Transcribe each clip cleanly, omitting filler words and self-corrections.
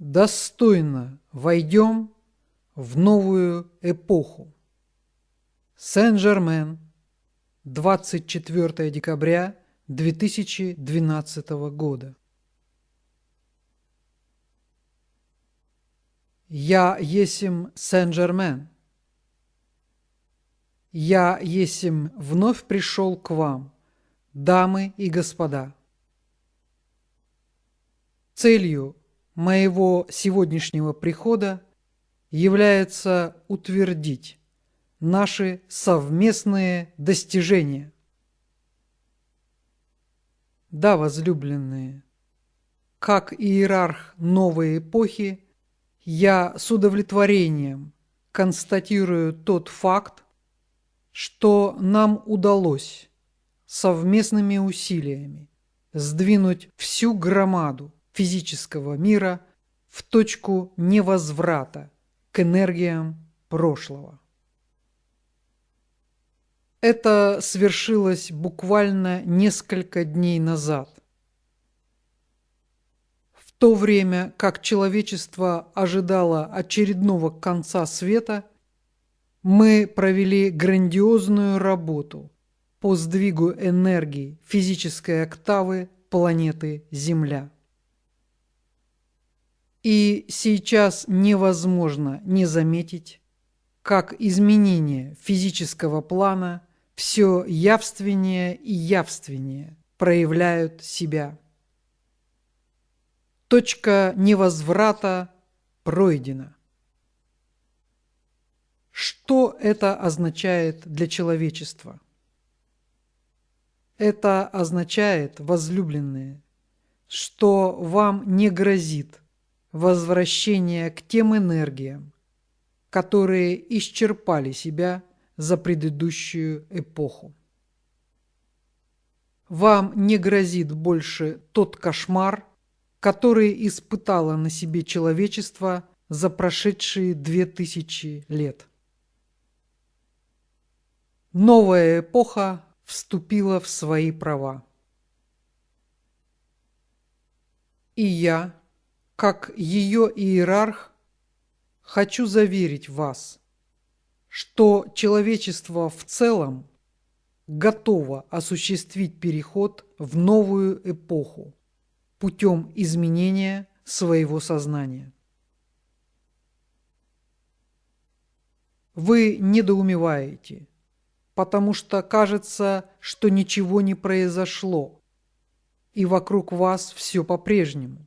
достойно войдем в новую эпоху. Сен-Жермен, 24 декабря 2012 года. Я есмь Сен-Жермен. Я есмь вновь пришел к вам, дамы и господа. Целью моего сегодняшнего прихода является утвердить наши совместные достижения. Да, возлюбленные, как иерарх новой эпохи, я с удовлетворением констатирую тот факт, что нам удалось совместными усилиями сдвинуть всю громаду физического мира в точку невозврата к энергиям прошлого. Это свершилось буквально несколько дней назад. В то время как человечество ожидало очередного конца света, мы провели грандиозную работу по сдвигу энергии физической октавы планеты Земля. И сейчас невозможно не заметить, как изменения физического плана все явственнее и явственнее проявляют себя. Точка невозврата пройдена. Что это означает для человечества? Это означает, возлюбленные, что вам не грозит возвращение к тем энергиям, которые исчерпали себя за предыдущую эпоху. Вам не грозит больше тот кошмар, который испытало на себе человечество за прошедшие 2000 лет. Новая эпоха вступила в свои права. И я, как ее иерарх, хочу заверить вас, что человечество в целом готово осуществить переход в новую эпоху путем изменения своего сознания. Вы недоумеваете, потому что кажется, что ничего не произошло, и вокруг вас все по-прежнему.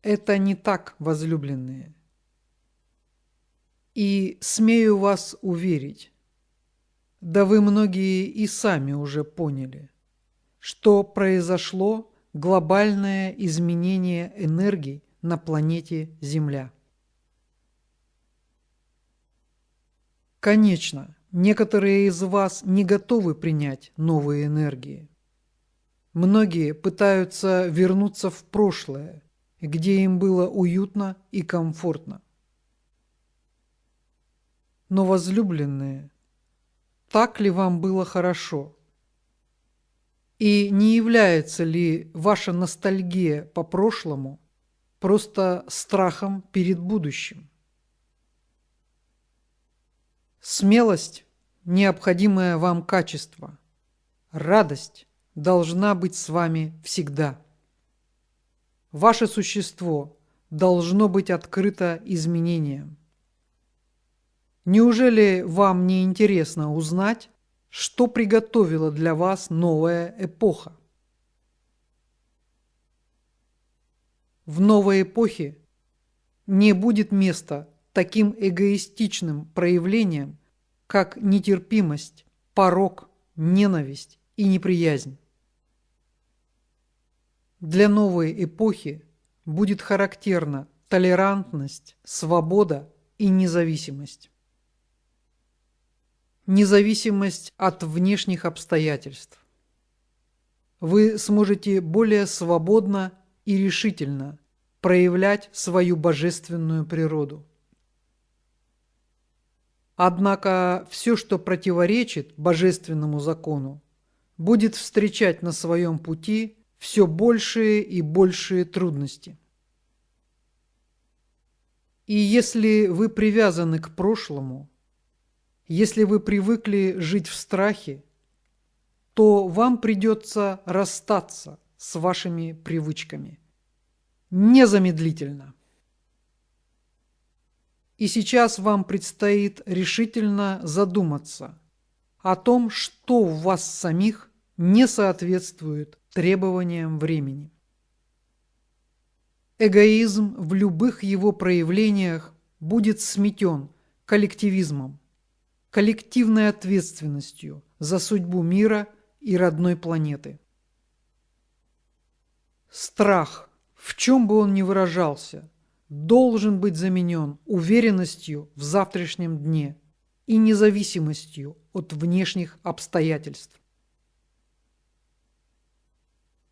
Это не так, возлюбленные. И смею вас уверить, да вы многие и сами уже поняли, что произошло глобальное изменение энергий на планете Земля. Конечно, некоторые из вас не готовы принять новые энергии. Многие пытаются вернуться в прошлое, где им было уютно и комфортно. Но, возлюбленные, так ли вам было хорошо? И не является ли ваша ностальгия по прошлому просто страхом перед будущим? Смелость – необходимое вам качество. Радость должна быть с вами всегда. Ваше существо должно быть открыто изменениям. Неужели вам не интересно узнать, что приготовила для вас новая эпоха? В новой эпохе не будет места таким эгоистичным проявлениям, как нетерпимость, порок, ненависть и неприязнь. Для новой эпохи будет характерна толерантность, свобода и независимость. Независимость от внешних обстоятельств. Вы сможете более свободно и решительно проявлять свою божественную природу. Однако все, что противоречит божественному закону, будет встречать на своем пути все большие и большие трудности. И если вы привязаны к прошлому, если вы привыкли жить в страхе, то вам придется расстаться с вашими привычками. Незамедлительно. И сейчас вам предстоит решительно задуматься о том, что в вас самих не соответствует требованиям времени. Эгоизм в любых его проявлениях будет сметен коллективизмом, коллективной ответственностью за судьбу мира и родной планеты. Страх, в чем бы он ни выражался, должен быть заменен уверенностью в завтрашнем дне и независимостью от внешних обстоятельств.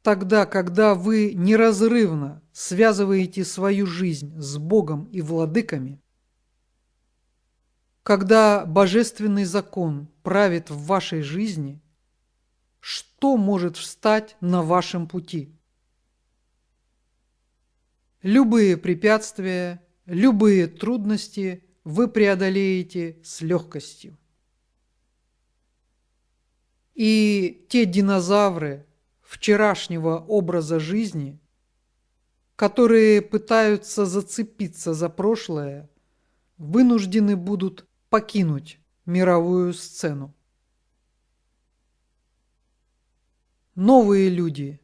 Тогда, когда вы неразрывно связываете свою жизнь с Богом и владыками, когда божественный закон правит в вашей жизни, что может встать на вашем пути? Любые препятствия, любые трудности вы преодолеете с легкостью. И те динозавры вчерашнего образа жизни, которые пытаются зацепиться за прошлое, вынуждены будут покинуть мировую сцену. Новые люди,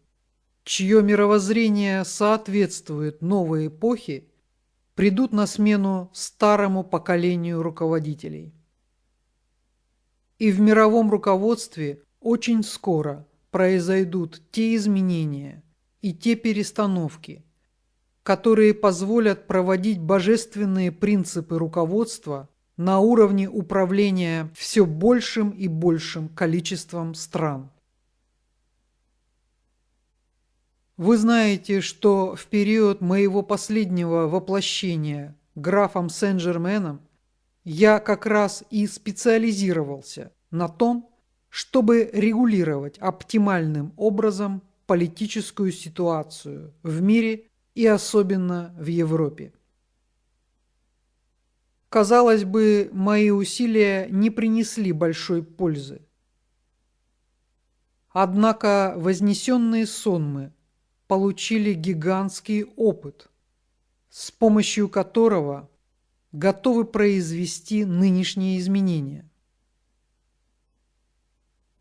чье мировоззрение соответствует новой эпохе, придут на смену старому поколению руководителей. И в мировом руководстве очень скоро произойдут те изменения и те перестановки, которые позволят проводить божественные принципы руководства на уровне управления все большим и большим количеством стран. Вы знаете, что в период моего последнего воплощения графом Сен-Жерменом я как раз и специализировался на том, чтобы регулировать оптимальным образом политическую ситуацию в мире и особенно в Европе. Казалось бы, мои усилия не принесли большой пользы. Однако вознесенные сонмы получили гигантский опыт, с помощью которого готовы произвести нынешние изменения.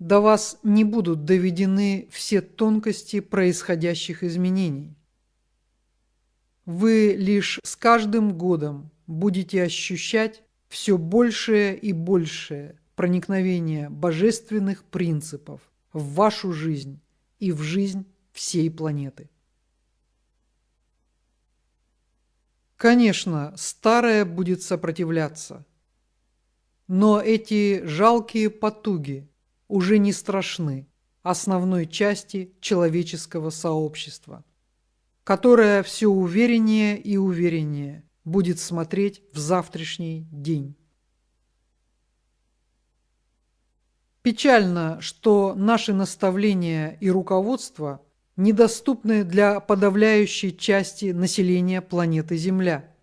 До вас не будут доведены все тонкости происходящих изменений. Вы лишь с каждым годом будете ощущать все большее и большее проникновение божественных принципов в вашу жизнь и в жизнь всей планеты. Конечно, старое будет сопротивляться, но эти жалкие потуги уже не страшны основной части человеческого сообщества, которое все увереннее и увереннее будет смотреть в завтрашний день. Печально, что наши наставления и руководство недоступны для подавляющей части населения планеты Земля.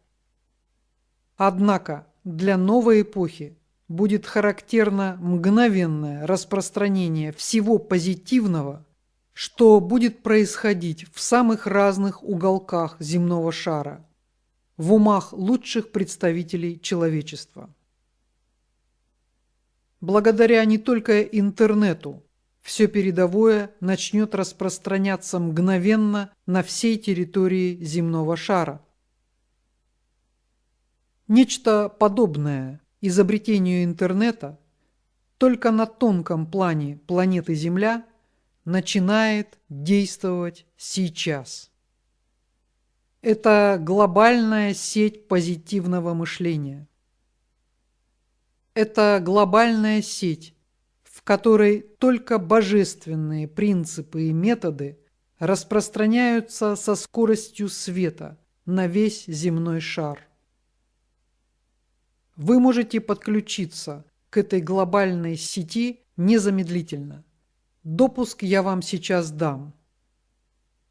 Однако для новой эпохи будет характерно мгновенное распространение всего позитивного, что будет происходить в самых разных уголках земного шара, в умах лучших представителей человечества. Благодаря не только интернету, все передовое начнет распространяться мгновенно на всей территории земного шара. Нечто подобное изобретению интернета только на тонком плане планеты Земля начинает действовать сейчас. Это глобальная сеть позитивного мышления. Это глобальная сеть, в которой только божественные принципы и методы распространяются со скоростью света на весь земной шар. Вы можете подключиться к этой глобальной сети незамедлительно. Допуск я вам сейчас дам.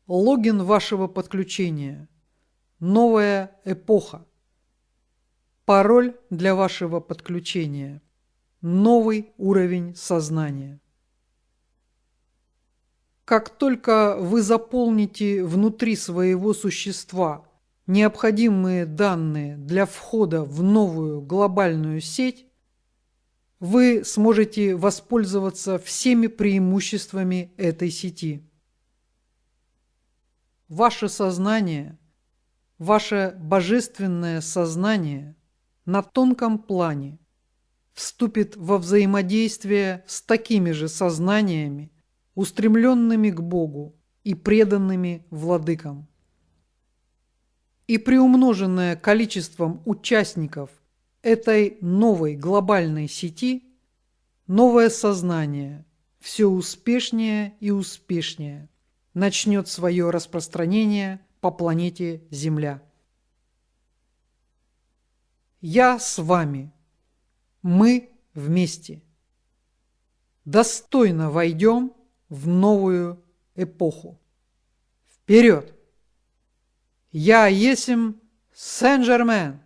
Логин вашего подключения. Новая эпоха. Пароль для вашего подключения. Новый уровень сознания. Как только вы заполните внутри своего существа необходимые данные для входа в новую глобальную сеть, вы сможете воспользоваться всеми преимуществами этой сети. Ваше сознание, ваше божественное сознание на тонком плане вступит во взаимодействие с такими же сознаниями, устремленными к Богу и преданными владыкам. И приумноженное количеством участников этой новой глобальной сети, новое сознание все успешнее и успешнее начнет свое распространение по планете Земля. Я с вами. Мы вместе. Достойно войдем в новую эпоху. Вперед! Я есмь Сен-Жермен.